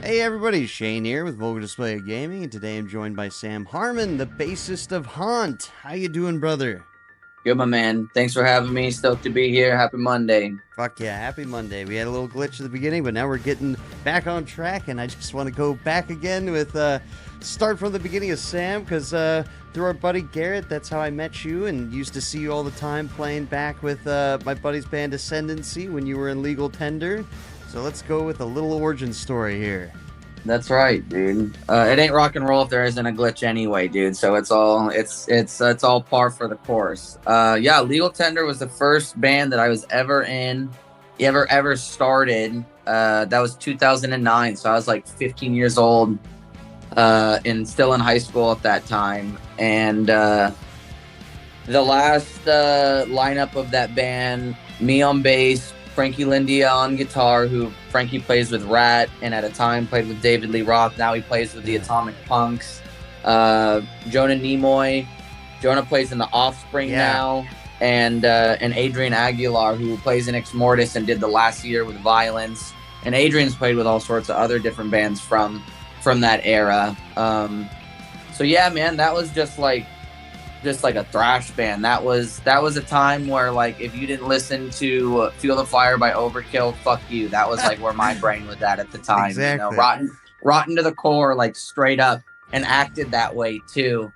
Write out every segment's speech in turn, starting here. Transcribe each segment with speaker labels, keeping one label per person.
Speaker 1: Hey everybody, Shane here with Vulgar Display of Gaming, and today I'm joined by Sam Harman, the bassist of Haunt. How you doing, brother?
Speaker 2: Good, my man. Thanks for having me. Stoked to be here. Happy Monday.
Speaker 1: Fuck yeah, happy Monday. We had a little glitch at the beginning, but now we're getting back on track, and I just want to go back again with, start from the beginning of Sam, because through our buddy Garrett, that's how I met you, and used to see you all the time playing back with my buddy's band Ascendancy when you were in Legal Tender. So let's go with a little origin story here.
Speaker 2: That's right, dude. It ain't rock and roll if there isn't a glitch anyway, dude. So it's all par for the course. Yeah, Legal Tender was the first band that I was ever in, ever started. That was 2009. So I was like 15 years old, and still in high school at that time. And the last lineup of that band, me on bass, Frankie Lindia on guitar, who Frankie plays with Rat and at a time played with David Lee Roth. Now he plays with the Atomic Punks. Jonah Nimoy. Jonah plays in the Offspring now. And Adrian Aguilar, who plays in Ex Mortis and did the last year with Violence. And Adrian's played with all sorts of other different bands from that era. So yeah, man, that was just like a thrash band. That was a time where, like, if you didn't listen to Feel the Fire by Overkill, fuck you. That was like where my brain was at the time.
Speaker 1: Exactly.
Speaker 2: You know, rotten to the core, like straight up, and acted that way too.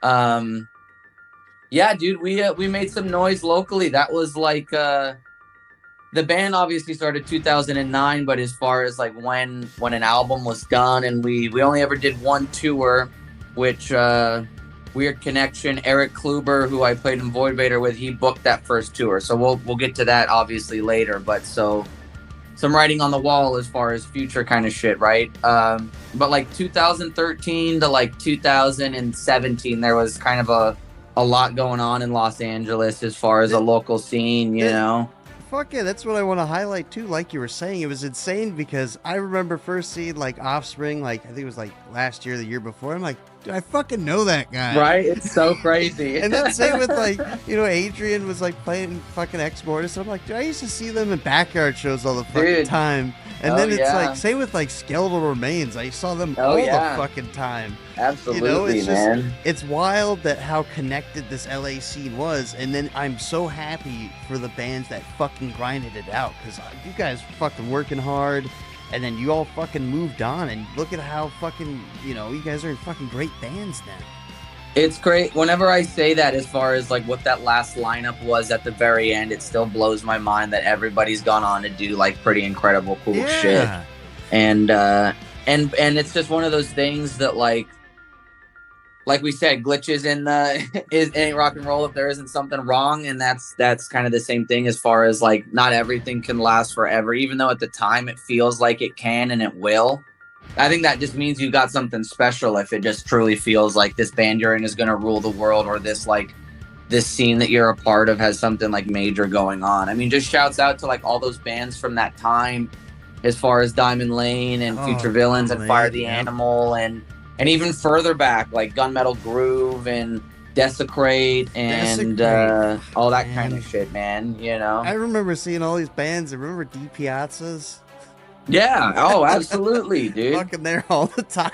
Speaker 2: Yeah, dude, we made some noise locally. That was like the band obviously started 2009, but as far as like when an album was done, and we only ever did one tour, which Weird Connection, Eric Kluber, who I played in Void Vator with, he booked that first tour. So we'll get to that obviously later. But so some writing on the wall as far as future kind of shit, right? But like 2013 to like 2017, there was kind of a lot going on in Los Angeles as far as a local scene, you know?
Speaker 1: Fuck yeah, that's what I want to highlight too. Like you were saying, it was insane because I remember first seeing like Offspring, like I think it was like last year, the year before. I'm like, dude, I fucking know that guy.
Speaker 2: Right? It's so crazy.
Speaker 1: And then same with like, you know, Adrian was like playing fucking Ex Mortis. I'm like, dude, I used to see them in backyard shows all the fucking time. And then it's like, same with like Skeletal Remains. I saw them all the fucking time.
Speaker 2: Absolutely,
Speaker 1: you know, it's
Speaker 2: man.
Speaker 1: Just, it's wild that how connected this LA scene was. And then I'm so happy for the bands that fucking grinded it out. Because you guys fucking working hard. And then you all fucking moved on. And look at how fucking, you know, you guys are in fucking great bands now.
Speaker 2: It's great. Whenever I say that, as far as like what that last lineup was at the very end, it still blows my mind that everybody's gone on to do like pretty incredible, cool shit. And it's just one of those things that like we said, glitches in the ain't rock and roll if there isn't something wrong. And that's kind of the same thing as far as like not everything can last forever, even though at the time it feels like it can and it will. I think that just means you got something special if it just truly feels like this band you're in is going to rule the world, or this scene that you're a part of has something like major going on. I mean, just shouts out to like all those bands from that time as far as Diamond Lane and Future Villains and Fire the Animal and even further back like Gunmetal Groove and Desecrate and all that kind of shit, man. You know,
Speaker 1: I remember seeing all these bands. I remember D Piazzas.
Speaker 2: Yeah. Oh, absolutely, dude.
Speaker 1: Fucking there all the time.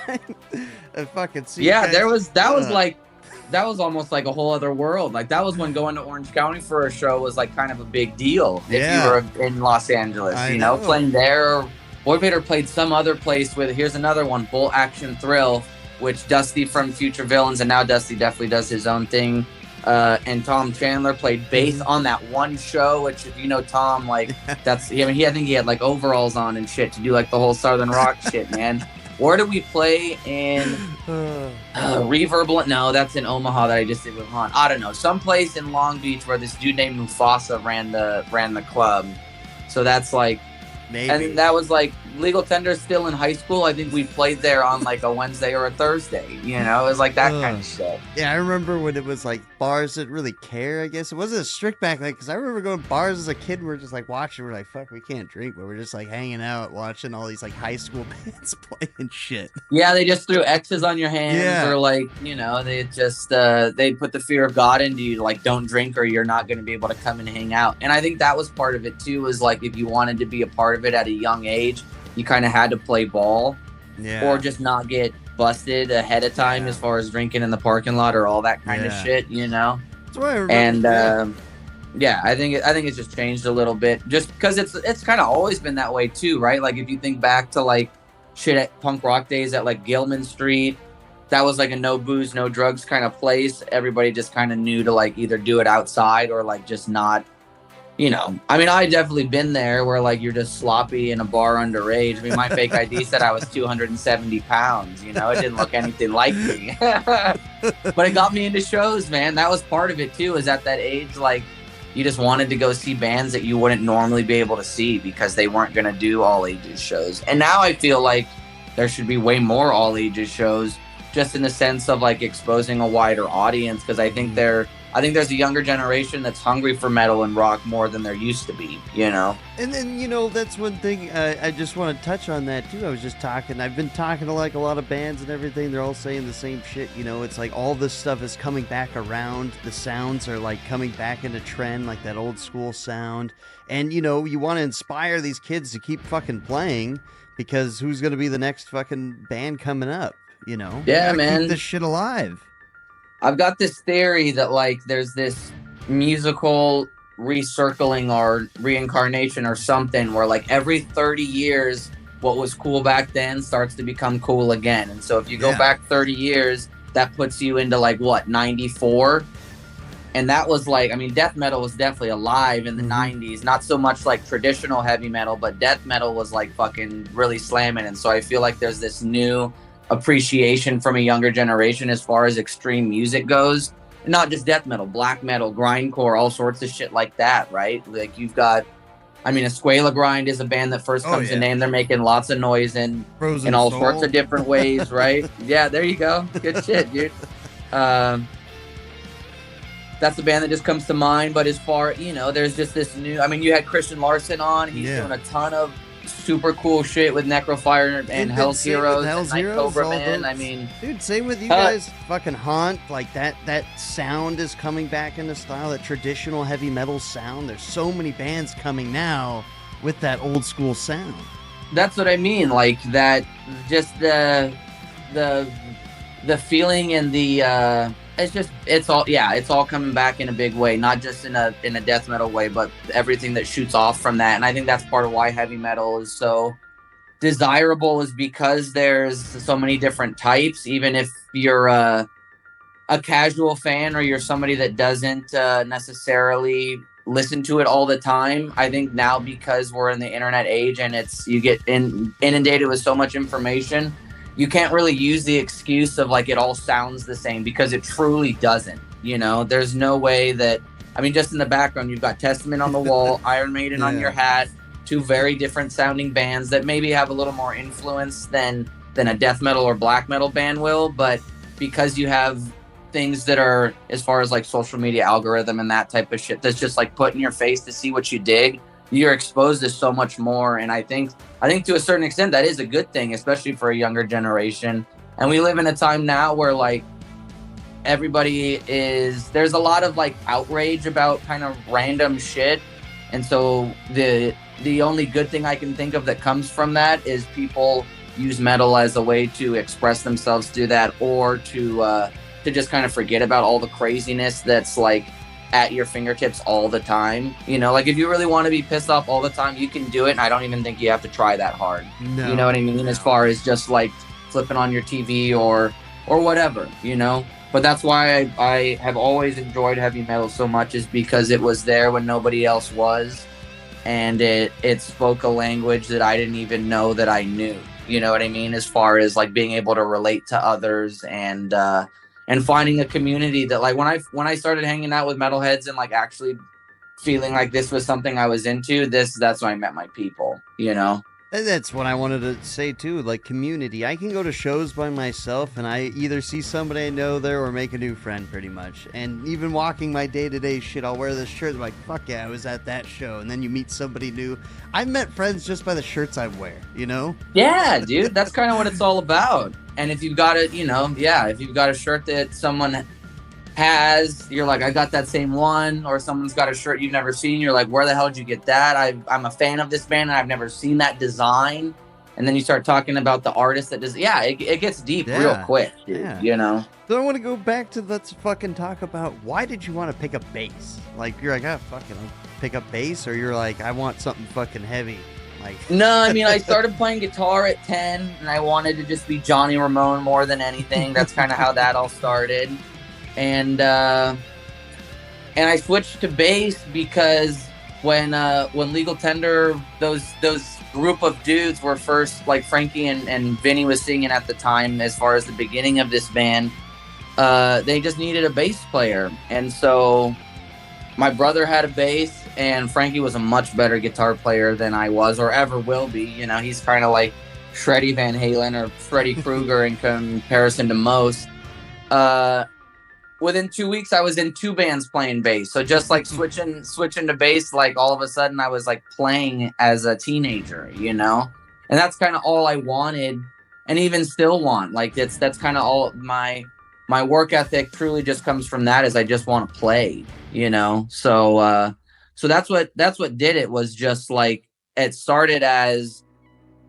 Speaker 1: And fucking see.
Speaker 2: Yeah, that was almost like a whole other world. Like that was when going to Orange County for a show was like kind of a big deal. If you were in Los Angeles, you know, playing there. Void Vator played some other place with. Here's another one, Bull Action Thrill, which Dusty from Future Villains, and now Dusty definitely does his own thing. And Tom Chandler played bass on that one show, which if you know Tom, like that's, I mean, I think he had like overalls on and shit to do like the whole Southern rock shit, man. Where did we play in Reverb? No, that's in Omaha that I just did with Haunt. I don't know, someplace in Long Beach where this dude named Mufasa ran the club. So that's like, maybe. And that was like Legal Tender still in high school. I think we played there on like a Wednesday or a Thursday. You know, it was like that kind of shit.
Speaker 1: Yeah, I remember when it was like bars didn't really care, I guess. It wasn't as strict back then, because I remember going to bars as a kid and we're just like watching. We're like, fuck, we can't drink, but we're just like hanging out, watching all these like high school bands playing shit.
Speaker 2: Yeah, they just threw X's on your hands, or like, you know, they just they put the fear of God into you, like don't drink or you're not going to be able to come and hang out. And I think that was part of it too, is like if you wanted to be a part of it at a young age, you kind of had to play ball. or just not get busted ahead of time as far as drinking in the parking lot or all that kind of shit, you know.
Speaker 1: That's what I remember.
Speaker 2: And I think it's just changed a little bit, just because it's kind of always been that way too, right? Like if you think back to like shit at punk rock days at like Gilman Street, that was like a no booze, no drugs kind of place. Everybody just kind of knew to like either do it outside or like just not, you know. I mean, I definitely been there where like you're just sloppy in a bar underage. I mean, my fake ID said I was 270 pounds, you know, it didn't look anything like me. But it got me into shows, man. That was part of it too, is at that age, like you just wanted to go see bands that you wouldn't normally be able to see because they weren't going to do all ages shows. And now I feel like there should be way more all ages shows, just in the sense of like exposing a wider audience, because I think there's a younger generation that's hungry for metal and rock more than there used to be, you know.
Speaker 1: And then, you know, that's one thing I just want to touch on that too. I've been talking to like a lot of bands and everything. They're all saying the same shit, you know. It's like all this stuff is coming back around. The sounds are like coming back into trend, like that old school sound. And, you know, you want to inspire these kids to keep fucking playing, because who's going to be the next fucking band coming up, you know?
Speaker 2: Yeah, man.
Speaker 1: Keep this shit alive.
Speaker 2: I've got this theory that like there's this musical recircling or reincarnation or something, where like every 30 years what was cool back then starts to become cool again. And so if you go back 30 years, that puts you into like what, 94? And that was like, I mean, death metal was definitely alive in the 90s. Not so much like traditional heavy metal, but death metal was like fucking really slamming. And so I feel like there's this new appreciation from a younger generation as far as extreme music goes. Not just death metal, black metal, grindcore, all sorts of shit like that, right? Like you've got, I mean, Escuela Grind is a band that first comes to name. They're making lots of noise in all sorts of different ways, right? Yeah, there you go. Good shit, dude. That's the band that just comes to mind. But as far, you know, there's just this new, I mean, you had Christian Larson on. He's doing a ton of super cool shit with Necrofire and Hell's Heroes,
Speaker 1: Hell's
Speaker 2: and
Speaker 1: Heroes,
Speaker 2: Cobra Man. I mean,
Speaker 1: dude, same with you guys. Fucking Haunt, like that sound is coming back into style. That traditional heavy metal sound. There's so many bands coming now with that old school sound.
Speaker 2: That's what I mean. Like that, just the feeling and the it's all coming back in a big way, not just in a death metal way, but everything that shoots off from that. And I think that's part of why heavy metal is so desirable, is because there's so many different types. Even if you're a casual fan, or you're somebody that doesn't necessarily listen to it all the time, I think now, because we're in the internet age and you get inundated with so much information, you can't really use the excuse of like it all sounds the same, because it truly doesn't. You know, there's no way that, I mean, just in the background, you've got Testament on the wall, Iron Maiden on your hat, two very different sounding bands that maybe have a little more influence than a death metal or black metal band will. But because you have things that are, as far as like social media algorithm and that type of shit, that's just like put in your face to see what you dig, you're exposed to so much more. And I think to a certain extent that is a good thing, especially for a younger generation. And we live in a time now where like there's a lot of like outrage about kind of random shit. And so the only good thing I can think of that comes from that is people use metal as a way to express themselves through that, or to just kind of forget about all the craziness that's like at your fingertips all the time. You know, like if you really want to be pissed off all the time, you can do it, and I don't even think you have to try that hard. No, you know what I mean? No. As far as just like flipping on your TV or whatever, you know. But that's why I have always enjoyed heavy metal so much, is because it was there when nobody else was, and it spoke a language that I didn't even know that I knew. You know what I mean? As far as like being able to relate to others and finding a community that, like, when I started hanging out with metalheads and like actually feeling like this was something I was into, that's when I met my people, you know?
Speaker 1: And that's what I wanted to say too, like community. I can go to shows by myself and I either see somebody I know there or make a new friend pretty much. And even walking my day-to-day shit, I'll wear this shirt, I'm like, fuck yeah, I was at that show. And then you meet somebody new. I've met friends just by the shirts I wear, you know?
Speaker 2: Yeah, dude, that's kind of what it's all about. And if you've got it, you know, if you've got a shirt that someone has, you're like, I got that same one. Or someone's got a shirt you've never seen, you're like, where the hell did you get that? I'm a fan of this band and I've never seen that design. and then you start talking about the artist that does. Yeah, it gets deep real quick, dude.
Speaker 1: Yeah.
Speaker 2: You know.
Speaker 1: So I want to go back to, let's fucking talk about, why did you want to pick up bass? Like, you're like, ah, fucking, I'll pick up bass, or you're like, I want something fucking heavy. Like,
Speaker 2: No, I mean, I started playing guitar at 10, and I wanted to just be Johnny Ramone more than anything. That's kind of how that all started, and I switched to bass because when Legal Tender, those group of dudes were first, like Frankie and Vinny was singing at the time, as far as the beginning of this band, they just needed a bass player. And so my brother had a bass, and Frankie was a much better guitar player than I was or ever will be. You know, he's kind of like Freddie Van Halen or Freddy Krueger in comparison to most. Within 2 weeks, I was in 2 bands playing bass. So just like switching to bass, like all of a sudden I was like playing as a teenager, you know? And that's kind of all I wanted, and even still want. Like that's kind of all my work ethic truly just comes from that, is I just want to play, you know? So that's what did it, was just like, it started as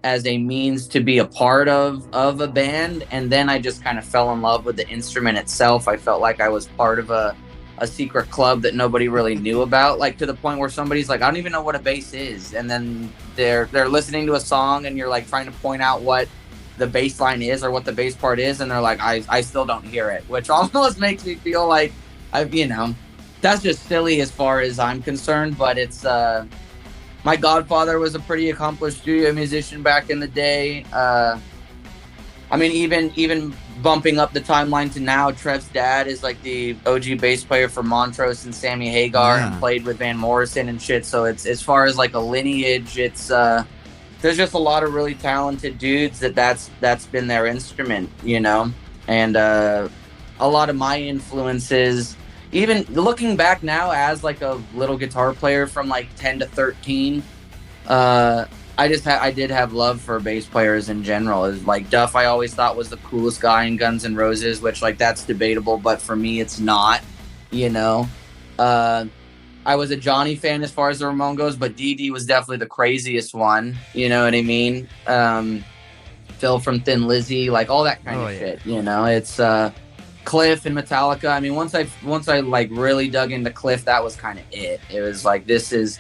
Speaker 2: a means to be a part of a band, and then I just kind of fell in love with the instrument itself. I felt like I was part of a secret club that nobody really knew about, like to the point where somebody's like, I don't even know what a bass is, and then they're listening to a song, and you're like trying to point out what the bass line is or what the bass part is, and they're like, I still don't hear it, which almost makes me feel like that's just silly as far as I'm concerned. But it's my godfather was a pretty accomplished studio musician back in the day. I mean, even bumping up the timeline to now, Trev's dad is like the OG bass player for Montrose and Sammy Hagar, and played with Van Morrison and shit. So it's, as far as like a lineage, it's there's just a lot of really talented dudes that's been their instrument, you know. And a lot of my influences, even looking back now as like a little guitar player from like 10 to 13, I did have love for bass players in general. Is like Duff, I always thought was the coolest guy in Guns N' Roses, which like that's debatable, but for me it's not, you know. I was a Johnny fan as far as the Ramone goes, but Dee Dee was definitely the craziest one, you know what I mean? Phil from Thin Lizzy, like all that kind of shit, you know. It's Cliff and Metallica. I mean, once I like really dug into Cliff, that was kind of it. It was like, this is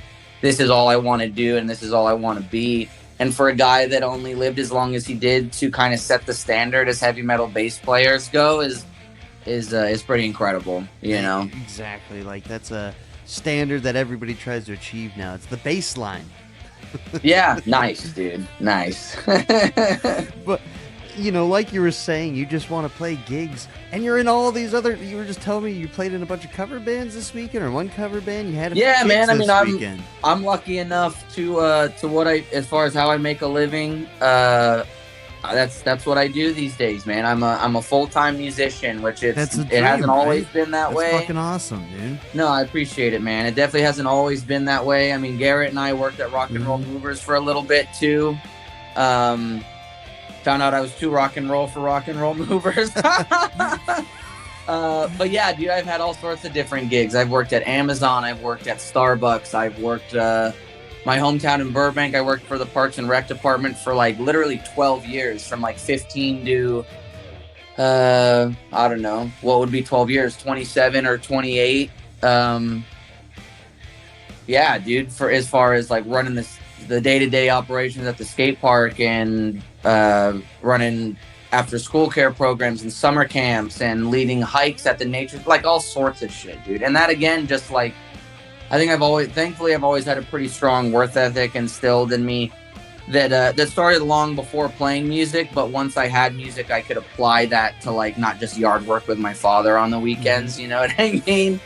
Speaker 2: all I want to do, and this is all I want to be. And for a guy that only lived as long as he did to kind of set the standard as heavy metal bass players go is pretty incredible, you know.
Speaker 1: Exactly. Like, that's a standard that everybody tries to achieve now. It's the bass line.
Speaker 2: Yeah, nice, dude. Nice.
Speaker 1: But you know, like you were saying, you just want to play gigs, and you're in all these other. You were just telling me you played in a bunch of cover bands this weekend, or one cover band. You had
Speaker 2: man. I mean,
Speaker 1: weekend.
Speaker 2: I'm lucky enough to what I, as far as how I make a living. That's what I do these days, man. I'm a full-time musician, which it hasn't always been that way.
Speaker 1: That's fucking awesome, dude.
Speaker 2: No, I appreciate it, man. It definitely hasn't always been that way. I mean, Garrett and I worked at Rock and Roll Movers for a little bit too. Found out I was too rock and roll for Rock and Roll Movers. But yeah, dude, I've had all sorts of different gigs. I've worked at Amazon. I've worked at Starbucks. I've worked my hometown in Burbank. I worked for the Parks and Rec department for like literally 12 years, from like 15 to I don't know what would be 12 years, 27 or 28. Yeah, dude, for as far as like running the day-to-day operations at the skate park, and running after school care programs and summer camps, and leading hikes at the nature, like all sorts of shit, dude. And that, again, just like, I think thankfully I've always had a pretty strong work ethic instilled in me that started long before playing music. But once I had music, I could apply that to like not just yard work with my father on the weekends, you know what I mean?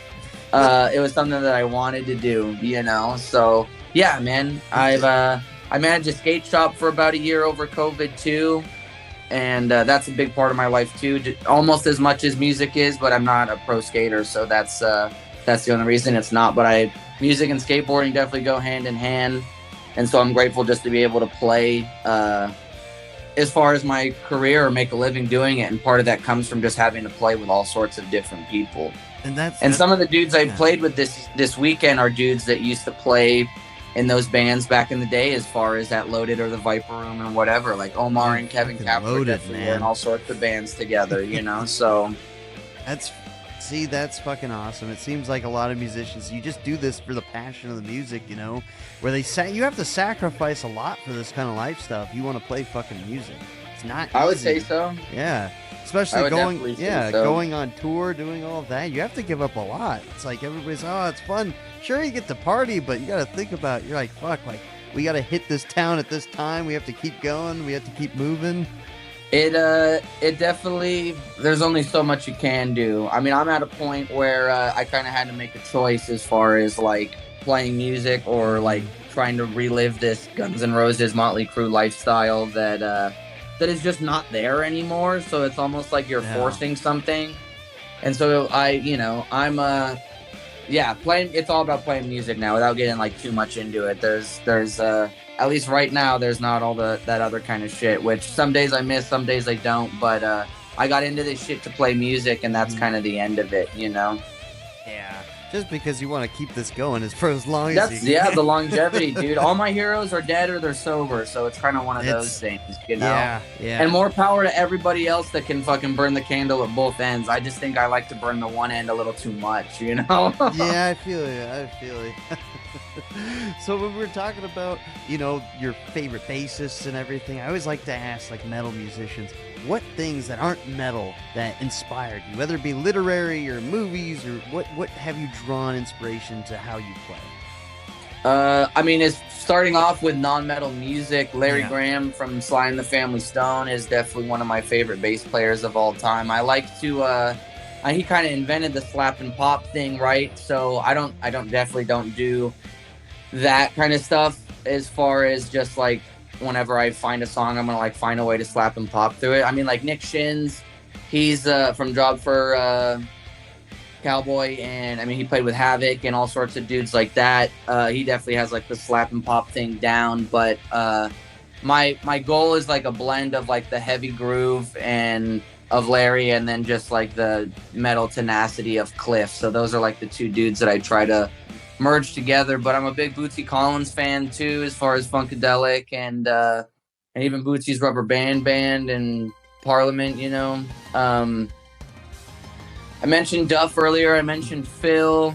Speaker 2: It was something that I wanted to do, you know? So yeah, man, I managed a skate shop for about a year over COVID too. And that's a big part of my life too, almost as much as music is, but I'm not a pro skater. So that's the only reason it's not. But music and skateboarding definitely go hand in hand. And so I'm grateful just to be able to play as far as my career or make a living doing it. And part of that comes from just having to play with all sorts of different people. And some of the dudes I played with this weekend are dudes that used to play in those bands back in the day, as far as at Loaded or the Viper Room and whatever. Like Omar and Kevin Capra
Speaker 1: Loaded,
Speaker 2: definitely were in all sorts of bands together, you know. So
Speaker 1: that's fucking awesome. It seems like a lot of musicians, you just do this for the passion of the music, you know, where you have to sacrifice a lot for this kind of life stuff. You want to play fucking music. It's not easy.
Speaker 2: I would say so.
Speaker 1: Yeah. Especially going on tour, doing all of that. You have to give up a lot. It's like everybody's, oh, it's fun. Sure, you get to party, but you got to think about, you're like, fuck, like, we got to hit this town at this time. We have to keep going. We have to keep moving.
Speaker 2: It definitely, there's only so much you can do. I mean, I'm at a point where I kind of had to make a choice as far as like playing music or like trying to relive this Guns N' Roses Motley Crue lifestyle that is just not there anymore. So it's almost like you're forcing something. And so playing, it's all about playing music now without getting like too much into it. There's at least right now, there's not all that other kind of shit, which some days I miss, some days I don't. But I got into this shit to play music, and that's kind of the end of it, you know?
Speaker 1: Yeah. Just because you want to keep this going for as long as you can.
Speaker 2: Yeah, the longevity, dude. All my heroes are dead or they're sober, so it's kind of one of those things, you know?
Speaker 1: Yeah.
Speaker 2: And more power to everybody else that can fucking burn the candle at both ends. I just think I like to burn the one end a little too much, you know?
Speaker 1: Yeah, I feel you. So when we're talking about, you know, your favorite bassists and everything, I always like to ask, like, metal musicians, what things that aren't metal that inspired you, whether it be literary or movies, or what have you drawn inspiration to how you play?
Speaker 2: I mean, it's starting off with non-metal music. Larry Graham from Sly and the Family Stone is definitely one of my favorite bass players of all time. I like to he kind of invented the slap and pop thing, right? So I definitely don't do that kind of stuff as far as just like whenever I find a song, I'm gonna like find a way to slap and pop through it. I mean, like Nick Shins, he's from Job for Cowboy, and I mean he played with Havoc and all sorts of dudes like that. He definitely has like the slap and pop thing down, but my goal is like a blend of like the heavy groove and of Larry, and then just like the metal tenacity of Cliff. So those are like the two dudes that I try to merge together. But I'm a big Bootsy Collins fan too, as far as Funkadelic and even Bootsy's Rubber Band and Parliament, you know. I mentioned Duff earlier. I mentioned Phil.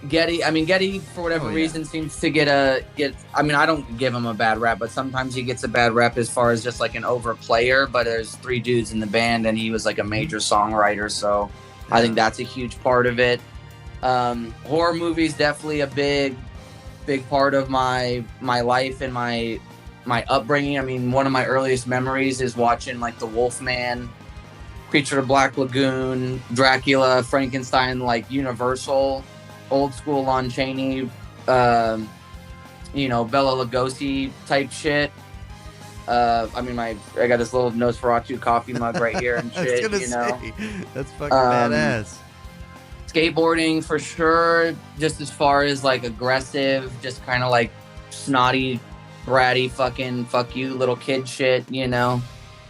Speaker 2: Getty for whatever reason seems to get I mean, I don't give him a bad rap, but sometimes he gets a bad rap as far as just like an overplayer. But there's 3 dudes in the band, and he was like a major songwriter, so I think that's a huge part of it. Horror movies definitely a big part of my life and my upbringing. I mean, one of my earliest memories is watching like the Wolfman, Creature of the Black Lagoon, Dracula, Frankenstein, like Universal, old school Lon Chaney, Bela Lugosi type shit. I mean, I got this little Nosferatu coffee mug right here and shit.
Speaker 1: I was gonna say, that's fucking badass.
Speaker 2: Skateboarding for sure, just as far as like aggressive, just kind of like snotty, bratty fucking fuck you little kid shit, you know.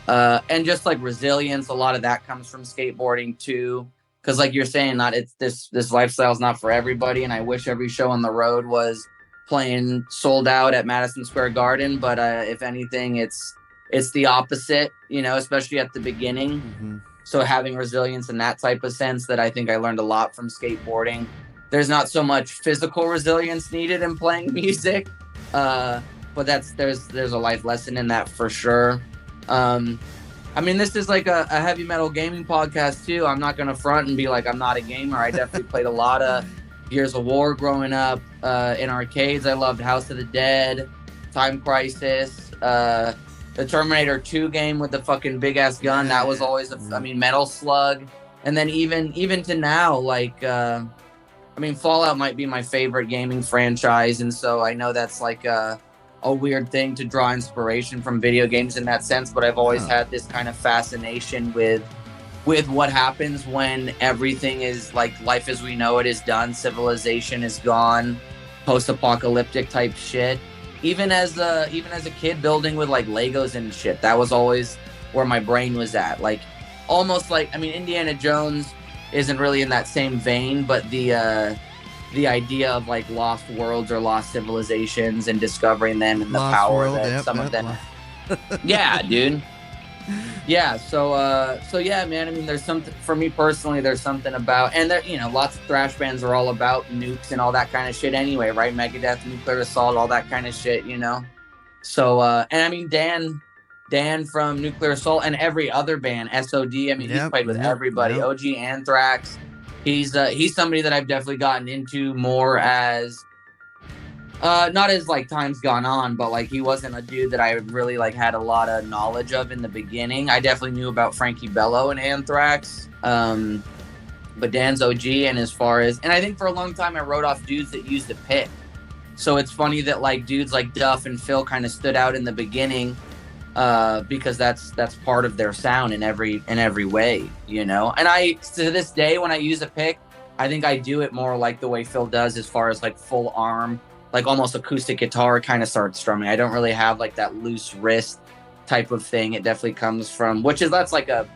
Speaker 2: And just like resilience, a lot of that comes from skateboarding too. Because like you're saying, this lifestyle is not for everybody, and I wish every show on the road was playing sold out at Madison Square Garden. But if anything, it's the opposite, you know, especially at the beginning. Mm-hmm. So having resilience in that type of sense, that I think I learned a lot from skateboarding. There's not so much physical resilience needed in playing music, but there's a life lesson in that for sure. I mean, this is like a heavy metal gaming podcast too. I'm not going to front and be like I'm not a gamer. I definitely played a lot of Gears of War growing up in arcades. I loved House of the Dead, Time Crisis, the Terminator 2 game with the fucking big ass gun. That was always Metal Slug. And then even to now, like, Fallout might be my favorite gaming franchise. And so I know that's like a weird thing to draw inspiration from video games in that sense, but I've always had this kind of fascination with what happens when everything is like life as we know it is done, civilization is gone, post-apocalyptic type shit. Even as a kid building with like Legos and shit, that was always where my brain was at. Like almost like, Indiana Jones isn't really in that same vein, but the the idea of like lost worlds or lost civilizations and discovering them and the
Speaker 1: Lost
Speaker 2: power
Speaker 1: World,
Speaker 2: that
Speaker 1: yep,
Speaker 2: some
Speaker 1: yep,
Speaker 2: of them. Yeah, dude. Yeah, so yeah, man. I mean, there's something for me personally. There's something about, and there, you know, lots of thrash bands are all about nukes and all that kind of shit anyway, right? Megadeth, Nuclear Assault, all that kind of shit, you know. So, and I mean, Dan from Nuclear Assault and every other band, SOD. I mean, he's played with everybody. OG Anthrax. He's somebody that I've definitely gotten into more as. Not as like time's gone on, but like he wasn't a dude that I really like had a lot of knowledge of in the beginning. I definitely knew about Frankie Bello and Anthrax, but Dan's OG. And as far as, and I think for a long time I wrote off dudes that used a pick. So it's funny that like dudes like Duff and Phil kind of stood out in the beginning, because that's part of their sound in every way, you know. And I, to this day, when I use a pick, I think I do it more like the way Phil does, as far as like full arm, like almost acoustic guitar kind of starts strumming. I don't really have like that loose wrist type of thing. It definitely comes from, that's just like a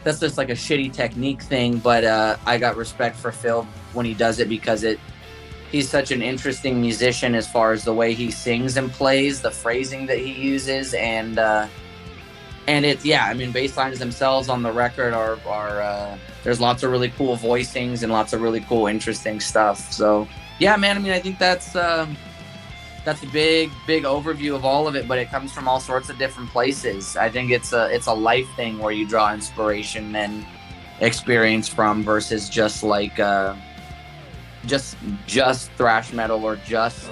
Speaker 2: shitty technique thing. But I got respect for Phil when he does it, because he's such an interesting musician as far as the way he sings and plays, the phrasing that he uses, and it's, yeah, I mean, bass lines themselves on the record are there's lots of really cool voicings and lots of really cool, interesting stuff. So yeah, man, I mean, I think that's a big overview of all of it, but it comes from all sorts of different places. I think it's a life thing where you draw inspiration and experience from, versus just like just thrash metal or just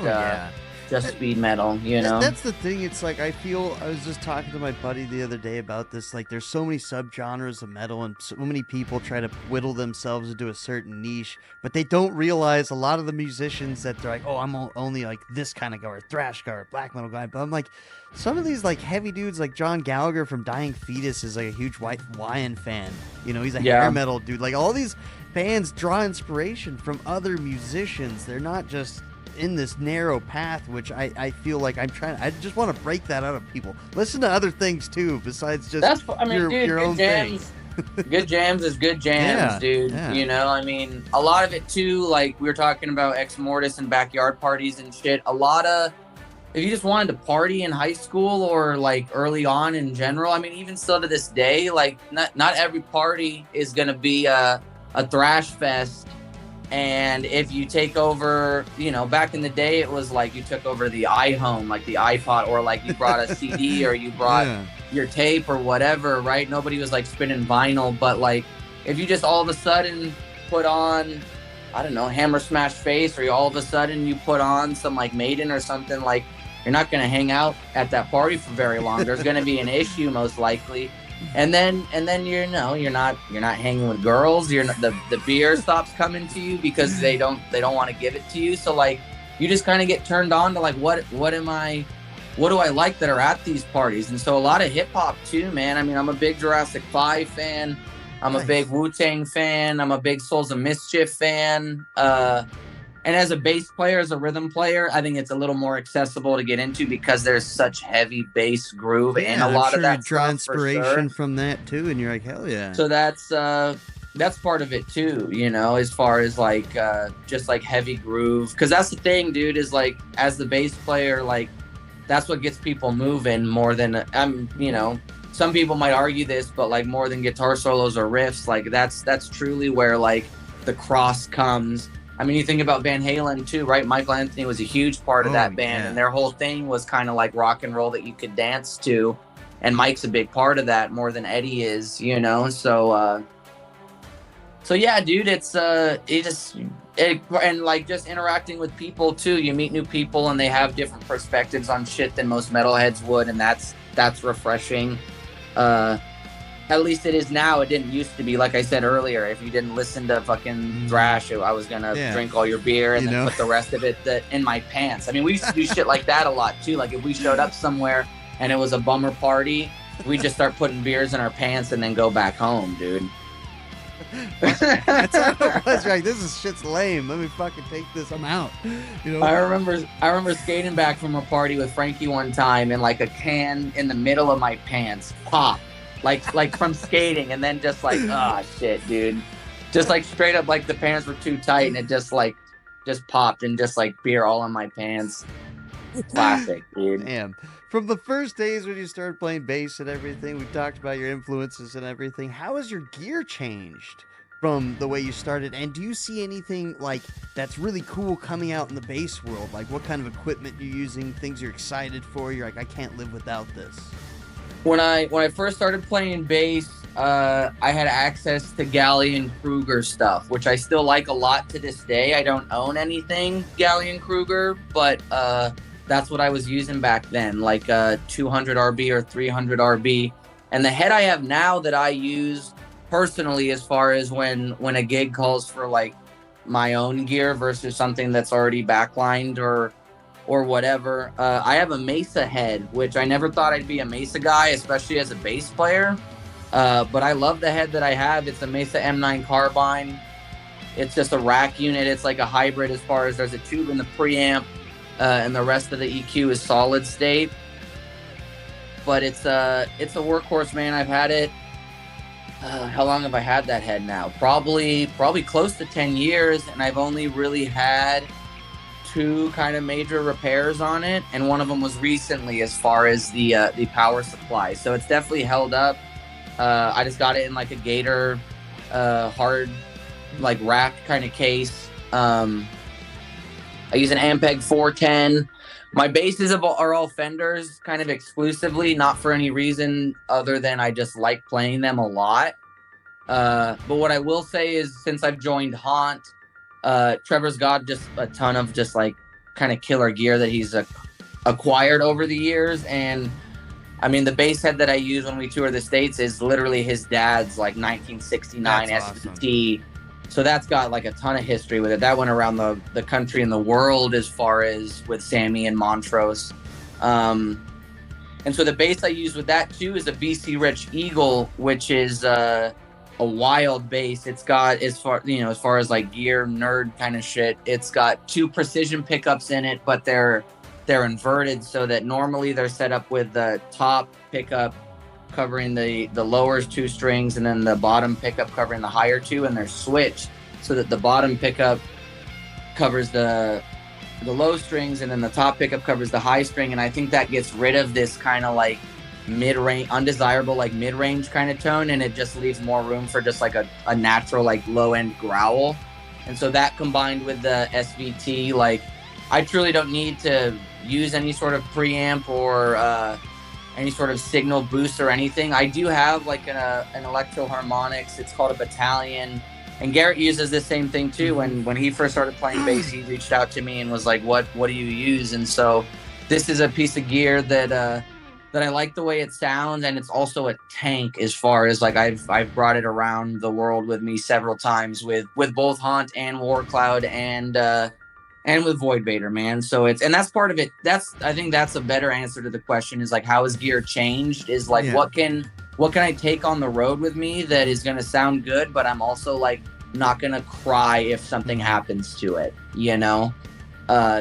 Speaker 2: speed metal, you know.
Speaker 1: That's the thing. It's like, I feel, I was just talking to my buddy the other day about this, like there's so many subgenres of metal and so many people try to whittle themselves into a certain niche, but they don't realize a lot of the musicians that they're like, oh, I'm only like this kind of guy, or thrash guy, or black metal guy. But I'm like, some of these like heavy dudes, like John Gallagher from Dying Fetus is like a huge Hawaiian fan, you know. He's a hair metal dude. Like, all these bands draw inspiration from other musicians. They're not just in this narrow path, which I feel like I just want to break that out of people. Listen to other things too, besides just your own thing.
Speaker 2: Good jams is good jams, dude. Yeah. You know, I mean, a lot of it too, like we were talking about Ex Mortis and backyard parties and shit. A lot of, if you just wanted to party in high school or like early on in general, I mean, even still to this day, like not every party is gonna be a thrash fest. And if you take over, you know, back in the day, it was like you took over the iHome, like the iPod, or like you brought a CD or you brought your tape or whatever, right? Nobody was like spinning vinyl. But like, if you just all of a sudden put on, I don't know, Hammer Smash Face, or you all of a sudden you put on some like Maiden or something, like you're not going to hang out at that party for very long. There's going to be an issue most likely. And then you're not hanging with girls. The beer stops coming to you because they don't want to give it to you. So like, you just kind of get turned on to like, what do I like that are at these parties? And so a lot of hip hop too, man. I mean, I'm a big Jurassic 5 fan. I'm a big Wu-Tang fan. I'm a big Souls of Mischief fan. And as a bass player, as a rhythm player, I think it's a little more accessible to get into because there's such heavy bass groove in a lot of that.
Speaker 1: You draw inspiration from that too, and you're like, hell yeah.
Speaker 2: So that's part of it too, you know, as far as like just like heavy groove. Because that's the thing, dude, is like, as the bass player, like that's what gets people moving more than you know. Some people might argue this, but like more than guitar solos or riffs, like that's truly where like the cross comes. I mean, you think about Van Halen too, right? Michael Anthony was a huge part of that band, and their whole thing was kind of like rock and roll that you could dance to, and Mike's a big part of that more than Eddie is, you know. So yeah, dude, it's and like just interacting with people too. You meet new people, and they have different perspectives on shit than most metalheads would, and that's refreshing. At least it is now. It didn't used to be. Like I said earlier, if you didn't listen to fucking thrash, I was gonna drink all your beer and then put the rest of it in my pants. I mean, we used to do shit like that a lot too. Like if we showed up somewhere and it was a bummer party, we'd just start putting beers in our pants and then go back home, dude.
Speaker 1: That's how it was. Like, shit's lame. Let me fucking take this. I'm out. You know.
Speaker 2: I remember skating back from a party with Frankie one time, and like a can in the middle of my pants popped. Like from skating, and then just like, oh shit, dude, just like straight up, like the pants were too tight, and it just like just popped and just like beer all in my pants. Classic, dude.
Speaker 1: Damn. From the first days when you started playing bass and everything, we talked about your influences and everything. How has your gear changed from the way you started? And do you see anything like that's really cool coming out in the bass world? Like what kind of equipment you're using, things you're excited for? You're like, I can't live without this.
Speaker 2: When I first started playing bass, I had access to Gallion Kruger stuff, which I still like a lot to this day. I don't own anything Gallion Kruger, but that's what I was using back then, like 200 RB or 300 RB. And the head I have now that I use personally, as far as when a gig calls for like my own gear versus something that's already backlined or whatever, I have a Mesa head, which I never thought I'd be a Mesa guy, especially as a bass player. But I love the head that I have. It's a Mesa M9 carbine. It's just a rack unit. It's like a hybrid as far as there's a tube in the preamp, and the rest of the EQ is solid state. But it's a workhorse, man. I've had it. How long have I had that head now? Probably close to 10 years, and I've only really had 2 kind of major repairs on it, and one of them was recently as far as the power supply. So it's definitely held up. I just got it in like a Gator hard like rack kind of case. I use an Ampeg 410. My basses are all Fenders kind of exclusively, not for any reason other than I just like playing them a lot. But what I will say is, since I've joined Haunt, Trevor's got just a ton of just like kind of killer gear that he's acquired over the years. And I mean, the bass head that I use when we tour the States is literally his dad's like 1969 SVT. Awesome. So that's got like a ton of history with it. That went around the country and the world as far as with Sammy and Montrose. And so the bass I use with that too is a BC Rich Eagle, which is a wild bass. It's got, as far as like gear nerd kind of shit, it's got 2 precision pickups in it, but they're inverted so that normally they're set up with the top pickup covering the lower 2 strings and then the bottom pickup covering the higher 2, and they're switched so that the bottom pickup covers the low strings and then the top pickup covers the high string. And I think that gets rid of this kind of like mid-range, undesirable like mid-range kind of tone, and it just leaves more room for just like a natural like low-end growl. And so that combined with the SVT, like I truly don't need to use any sort of preamp or any sort of signal boost or anything. I do have like an Electro Harmonics. It's called a Battalion. And Garrett uses the same thing too. When he first started playing bass, he reached out to me and was like, what do you use? And so this is a piece of gear that I like the way it sounds, and it's also a tank as far as like I've brought it around the world with me several times with both Haunt and Warcloud and with Void Vator, man. So that's part of it. I think that's a better answer to the question, is like, how has gear changed? Is like, what can I take on the road with me that is going to sound good, but I'm also like not going to cry if something happens to it,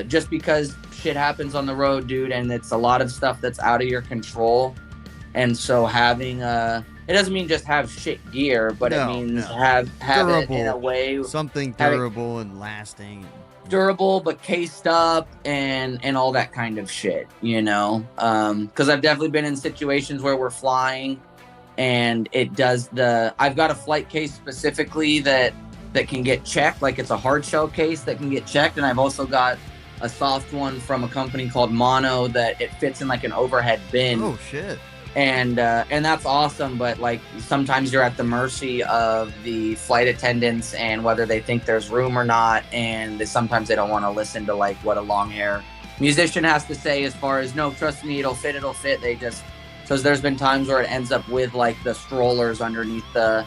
Speaker 2: just because shit happens on the road, dude. And it's a lot of stuff that's out of your control. And so having, it doesn't mean just have shit gear, but it means have it in a way,
Speaker 1: something durable and lasting.
Speaker 2: Durable but cased up and all that kind of shit, because I've definitely been in situations where we're flying and I've got a flight case specifically that can get checked, like it's a hard shell case that can get checked, and I've also got a soft one from a company called Mono that it fits in like an overhead bin.
Speaker 1: Oh shit.
Speaker 2: And that's awesome, but like sometimes you're at the mercy of the flight attendants and whether they think there's room or not, and sometimes they don't want to listen to like what a long hair musician has to say as far as, no, trust me, it'll fit. So there's been times where it ends up with like the strollers underneath the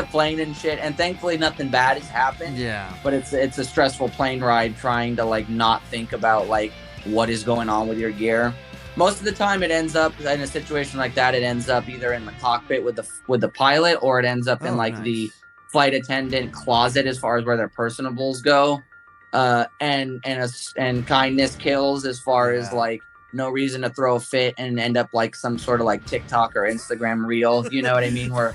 Speaker 2: plane and shit, and thankfully nothing bad has happened.
Speaker 1: Yeah.
Speaker 2: But it's a stressful plane ride trying to like not think about like what is going on with your gear. Most of the time it ends up in a situation like that, it ends up either in the cockpit with the pilot, or it ends up in like the flight attendant closet as far as where their personables go. And kindness kills as far as like no reason to throw a fit and end up like some sort of like TikTok or Instagram reel. You know what I mean? Where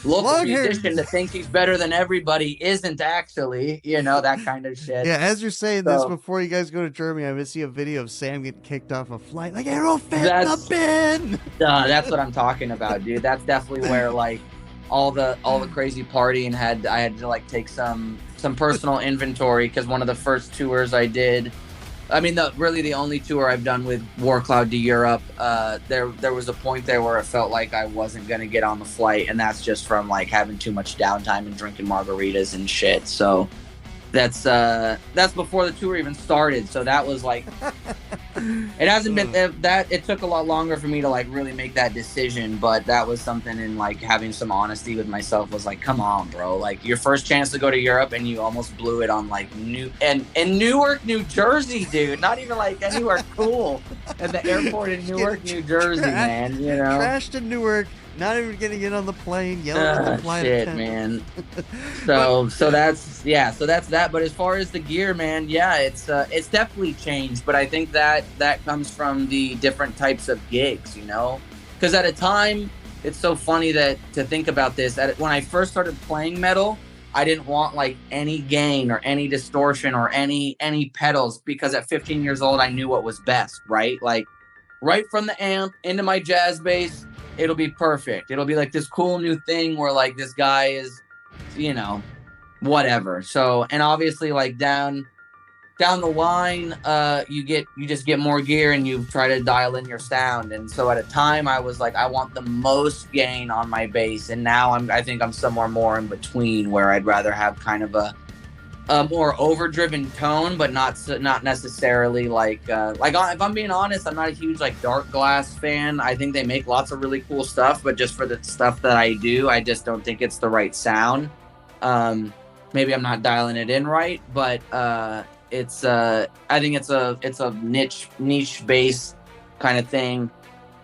Speaker 2: local musician to think he's better than everybody isn't actually, that kind of shit.
Speaker 1: Yeah, as you're saying this, before you guys go to Germany, I'm gonna see a video of Sam getting kicked off a flight, like, "Arrow fit the bin."
Speaker 2: That's what I'm talking about, dude. That's definitely where like all the crazy partying I had to like take some personal inventory, because one of the first tours I did, I mean, the only tour I've done with Warcloud to Europe, there was a point there where it felt like I wasn't going to get on the flight, and that's just from like having too much downtime and drinking margaritas and shit. So that's before the tour even started. So that was like, it hasn't been that it took a lot longer for me to like really make that decision, but that was something, in like having some honesty with myself, was like, come on, bro, like your first chance to go to Europe and you almost blew it on like Newark, New Jersey, dude, not even like anywhere cool at the airport in Newark, New Jersey, man,
Speaker 1: crashed in Newark, not even getting in on the plane, yelling at the flight attendant.
Speaker 2: Man. So that's that. But as far as the gear, man, yeah, it's definitely changed. But I think that comes from the different types of gigs, because at a time, it's so funny to think about this. When I first started playing metal, I didn't want like any gain or any distortion or any pedals, because at 15 years old, I knew what was best, right? Like right from the amp into my jazz bass, it'll be perfect. It'll be like this cool new thing where like this guy is, whatever. So, and obviously like down the line, you just get more gear and you try to dial in your sound. And so at a time I was like, I want the most gain on my bass. And now I think I'm somewhere more in between, where I'd rather have kind of a more overdriven tone, but not necessarily like if I'm being honest, I'm not a huge like Dark Glass fan. I think they make lots of really cool stuff, but just for the stuff that I do, I just don't think it's the right sound. Maybe I'm not dialing it in right, but I think it's a niche bass kind of thing.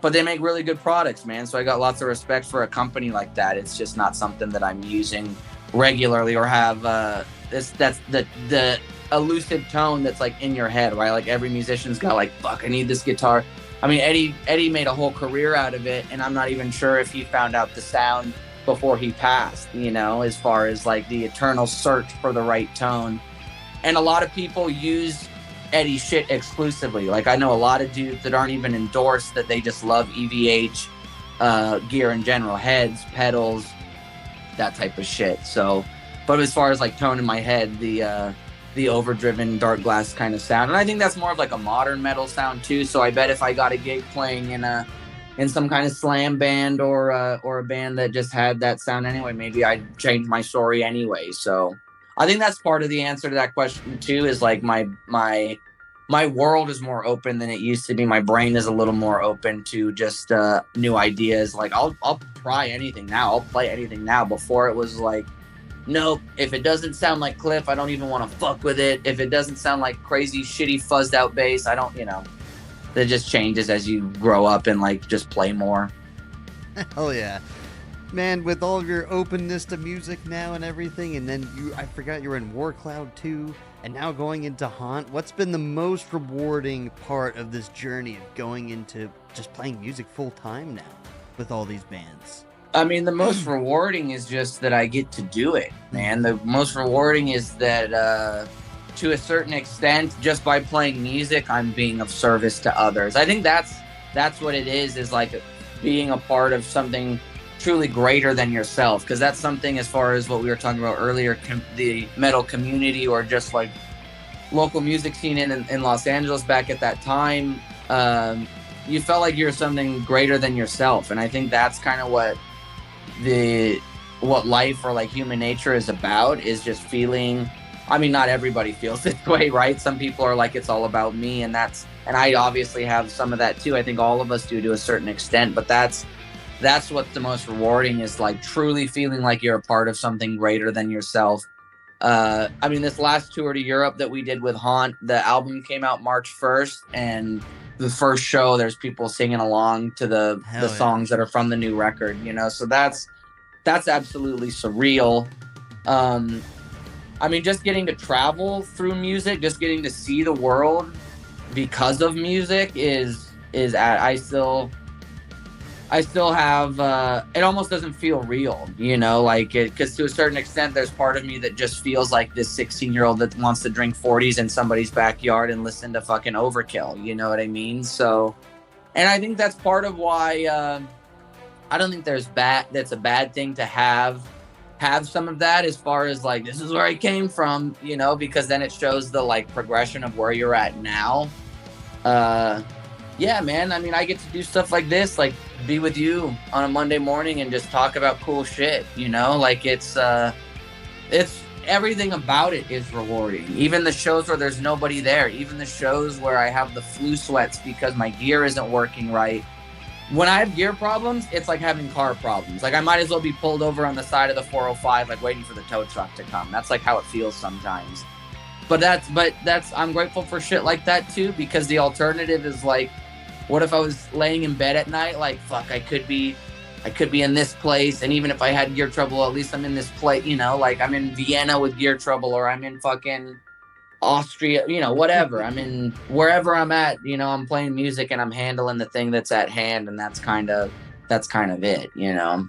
Speaker 2: But they make really good products, man. So I got lots of respect for a company like that. It's just not something that I'm using regularly or have that's the elusive tone that's like in your head, right? Like every musician's got like, fuck, I need this guitar. I mean, Eddie made a whole career out of it, and I'm not even sure if he found out the sound before he passed, as far as like the eternal search for the right tone. And a lot of people use Eddie shit exclusively. Like I know a lot of dudes that aren't even endorsed, that they just love EVH gear in general, heads, pedals, that type of shit. So, but as far as like tone in my head, the overdriven Dark Glass kind of sound, and I think that's more of like a modern metal sound too. So I bet if I got a gig playing in some kind of slam band or a band that just had that sound anyway, maybe I'd change my story anyway. So I think that's part of the answer to that question too, is like my world is more open than it used to be. My brain is a little more open to just new ideas. Like I'll try anything now. I'll play anything now. Before it was like, nope, if it doesn't sound like Cliff, I don't even want to fuck with it. If it doesn't sound like crazy, shitty, fuzzed out bass, I don't, that just changes as you grow up and like just play more.
Speaker 1: Hell yeah. Man, with all of your openness to music now and everything, and then I forgot you were in Warcloud too, and now going into Haunt, what's been the most rewarding part of this journey of going into just playing music full time now with all these bands?
Speaker 2: I mean, the most rewarding is just that I get to do it, man. The most rewarding is that, to a certain extent, just by playing music, I'm being of service to others. I think that's what it is like being a part of something truly greater than yourself. Because that's something, as far as what we were talking about earlier, the metal community or just like local music scene in Los Angeles back at that time, you felt like you're something greater than yourself. And I think that's kind of what life or like human nature is about, is just feeling. I mean, not everybody feels this way, right? Some people are like, it's all about me, and I obviously have some of that too. I think all of us do to a certain extent, but that's what's the most rewarding, is like truly feeling like you're a part of something greater than yourself. I mean, this last tour to Europe that we did with Haunt, the album came out March 1st, and the first show, there's people singing along to the songs that are from the new record, so that's absolutely surreal. I mean, just getting to travel through music, just getting to see the world because of music is I still have, it almost doesn't feel real, you know, like it, because to a certain extent, there's part of me that just feels like this 16-year-old that wants to drink 40s in somebody's backyard and listen to fucking Overkill, you know what I mean? So, and I think that's part of why I don't think that's a bad thing to have some of that, as far as like, this is where I came from, you know, because then it shows the like progression of where you're at now. Yeah, man. I mean, I get to do stuff like this, like be with you on a Monday morning and just talk about cool shit, you know, like it's everything about it is rewarding. Even the shows where there's nobody there, even the shows where I have the flu sweats because my gear isn't working right. When I have gear problems, it's like having car problems. Like I might as well be pulled over on the side of the 405, like waiting for the tow truck to come. That's like how it feels sometimes. But that's I'm grateful for shit like that too, because the alternative is like, what if I was laying in bed at night, like, fuck, I could be in this place, and even if I had gear trouble, at least I'm in this place, you know, like I'm in Vienna with gear trouble, or I'm in fucking Austria, you know, whatever. I'm in wherever I'm at, you know, I'm playing music and I'm handling the thing that's at hand, and that's kind of it, you know.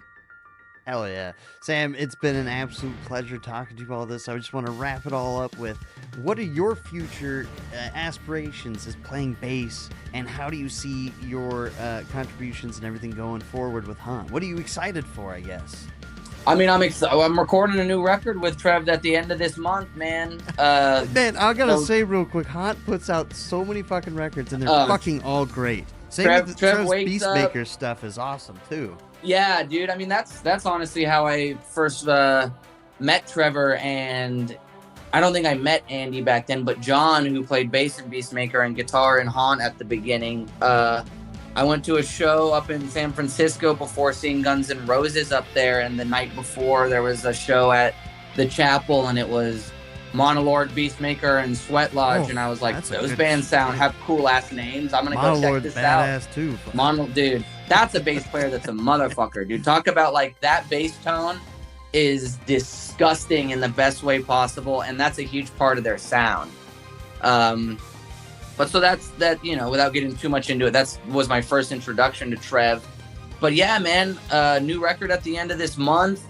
Speaker 1: Hell yeah. Sam, it's been an absolute pleasure talking to you about all this. I just want to wrap it all up with, what are your future aspirations as playing bass, and how do you see your contributions and everything going forward with Haunt? What are you excited for, I guess?
Speaker 2: I mean, I'm recording a new record with Trev at the end of this month, man.
Speaker 1: Man, I gotta say real quick, Haunt puts out so many fucking records, and they're fucking all great. Same with Trev's Beastmaker stuff is awesome, too.
Speaker 2: Yeah, dude. I mean, that's honestly how I first met Trevor, and I don't think I met Andy back then, but John, who played bass in Beastmaker and guitar in Haunt at the beginning. I went to a show up in San Francisco before seeing Guns N' Roses up there, and the night before there was a show at the Chapel, and it was Monolord, Beastmaker, and Sweat Lodge, and I was like, those bands have cool ass names. I'm gonna go check this out.
Speaker 1: Too.
Speaker 2: Dude, that's a bass player that's a motherfucker, dude. Talk about like that bass tone is disgusting in the best way possible, and that's a huge part of their sound. But so that, you know, without getting too much into it, that was my first introduction to Trev. But yeah, man, new record at the end of this month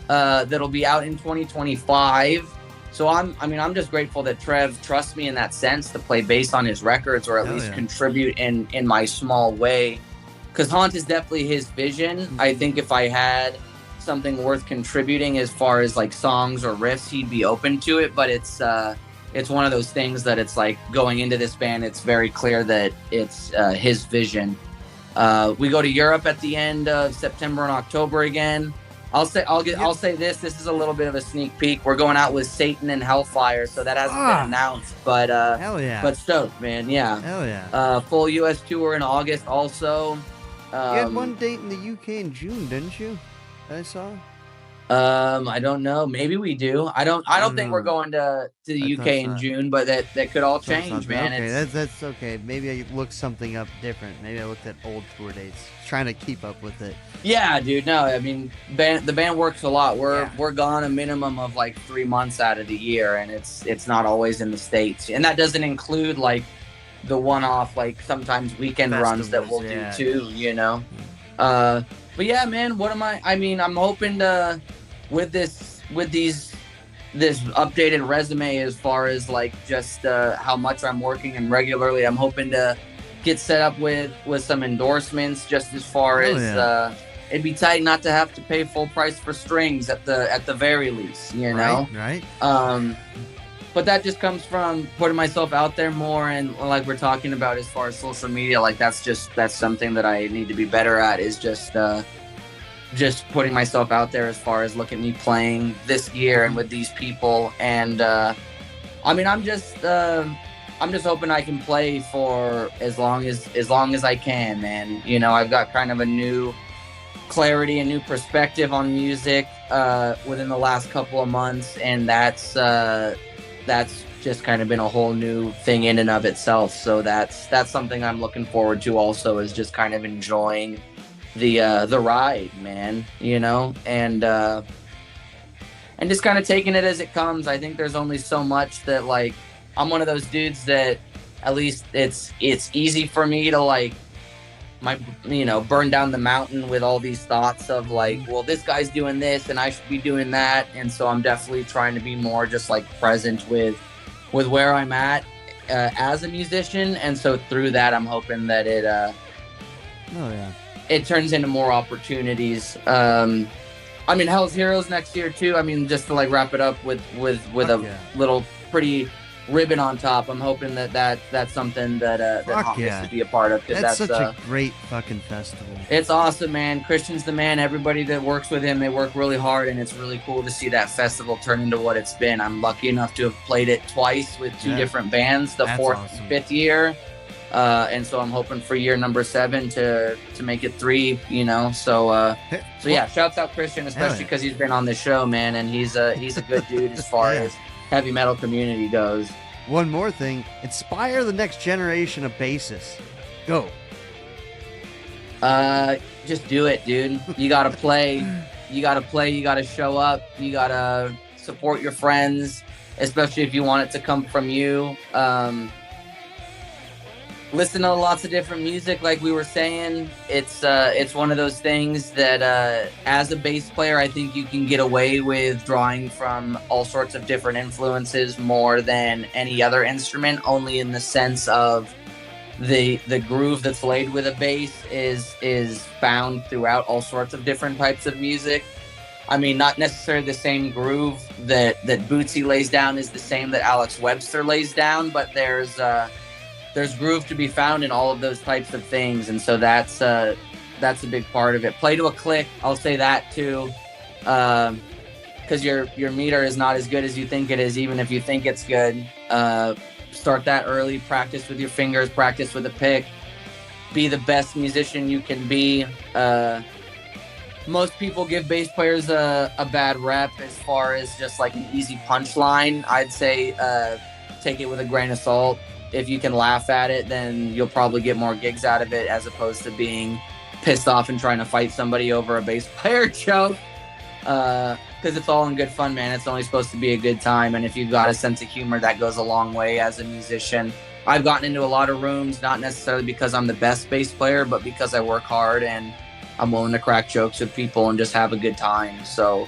Speaker 2: that'll be out in 2025. So I'm just grateful that Trev trusts me in that sense to play bass on his records, or at least contribute in my small way. Because Haunt is definitely his vision. I think if I had something worth contributing as far as like songs or riffs, he'd be open to it. But it's one of those things that it's like, going into this band, it's very clear that it's his vision. We go to Europe at the end of September and October again. I'll say this is a little bit of a sneak peek. We're going out with Satan and Hellfire, so that hasn't been announced. But
Speaker 1: hell yeah.
Speaker 2: But stoked, man. Yeah.
Speaker 1: Hell yeah.
Speaker 2: Full US tour in August also.
Speaker 1: You had one date in the UK in June, didn't you? I saw.
Speaker 2: I don't know. Maybe we do. I don't think we're going to the UK in June, but that could all change, man.
Speaker 1: Okay, that's okay. Maybe I looked something up different. Maybe I looked at old tour dates, trying to keep up with it.
Speaker 2: Yeah, dude. No, I mean, the band works a lot. We're gone a minimum of like 3 months out of the year, and it's not always in the States, and that doesn't include like the one-off, like sometimes weekend runs that we'll do too. You know. But yeah, man. I'm hoping to. With this updated resume, as far as like just how much I'm working and regularly, I'm hoping to get set up with some endorsements, just as far as it'd be tight not to have to pay full price for strings at the very least, you know.
Speaker 1: Right.
Speaker 2: But that just comes from putting myself out there more, and like we're talking about as far as social media, like that's something that I need to be better at, is just putting myself out there as far as look at me playing this year and with these people. And I'm just hoping I can play for as long as I can, man. You know, I've got kind of a new clarity, a new perspective on music within the last couple of months, and that's just kind of been a whole new thing in and of itself. So that's something I'm looking forward to also, is just kind of enjoying the ride, man, you know, and just kind of taking it as it comes. I think there's only so much that, like, I'm one of those dudes that at least it's easy for me to like burn down the mountain with all these thoughts of like, well, this guy's doing this and I should be doing that. And so I'm definitely trying to be more just like present with where I'm at as a musician. And so through that, I'm hoping that it turns into more opportunities. I mean, Hell's Heroes next year too. I mean, just to like wrap it up with little pretty ribbon on top. I'm hoping that's something that Hawk gets to be a part of.
Speaker 1: That's such a great fucking festival.
Speaker 2: It's awesome, man. Christian's the man. Everybody that works with him, they work really hard, and it's really cool to see that festival turn into what it's been. I'm lucky enough to have played it twice with two different bands, the fourth and fifth year. And so I'm hoping for year number 7 to make it 3, you know. So yeah, shouts out Christian, especially because he's been on the show, man, and he's a good dude as far as heavy metal community goes.
Speaker 1: One more thing, inspire the next generation of bassists. Go.
Speaker 2: Just do it, dude. You gotta play. You gotta show up. You gotta support your friends, especially if you want it to come from you. Listen to lots of different music, like we were saying. It's one of those things that as a bass player, I think you can get away with drawing from all sorts of different influences more than any other instrument, only in the sense of the groove that's laid with a bass is found throughout all sorts of different types of music. I mean, not necessarily the same groove that Bootsy lays down is the same that Alex Webster lays down, but there's groove to be found in all of those types of things, and so that's a big part of it. Play to a click, I'll say that too, because your meter is not as good as you think it is, even if you think it's good. Start that early. Practice with your fingers. Practice with a pick. Be the best musician you can be. Most people give bass players a bad rep as far as just like an easy punchline. I'd say take it with a grain of salt. If you can laugh at it, then you'll probably get more gigs out of it, as opposed to being pissed off and trying to fight somebody over a bass player joke. Because it's all in good fun, man. It's only supposed to be a good time. And if you've got a sense of humor, that goes a long way as a musician. I've gotten into a lot of rooms, not necessarily because I'm the best bass player, but because I work hard and I'm willing to crack jokes with people and just have a good time. So,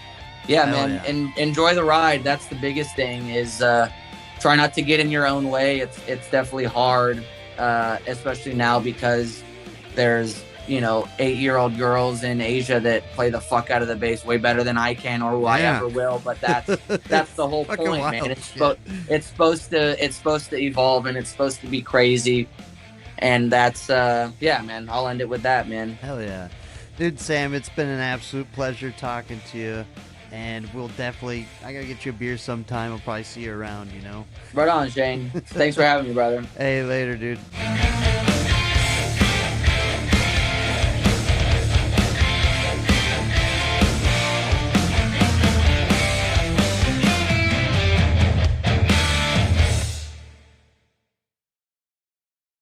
Speaker 2: yeah, man, and enjoy the ride. That's the biggest thing is... try not to get in your own way. It's definitely hard, especially now because there's 8-year-old girls in Asia that play the fuck out of the bass way better than I can or I ever will. But that's the whole point, man. It's supposed to evolve, and it's supposed to be crazy, and that's man. I'll end it with that, man.
Speaker 1: Hell yeah, dude. Sam, it's been an absolute pleasure talking to you. And I gotta get you a beer sometime. I'll probably see you around,
Speaker 2: Right on, Shane. Thanks for having me, brother.
Speaker 1: Hey, later, dude.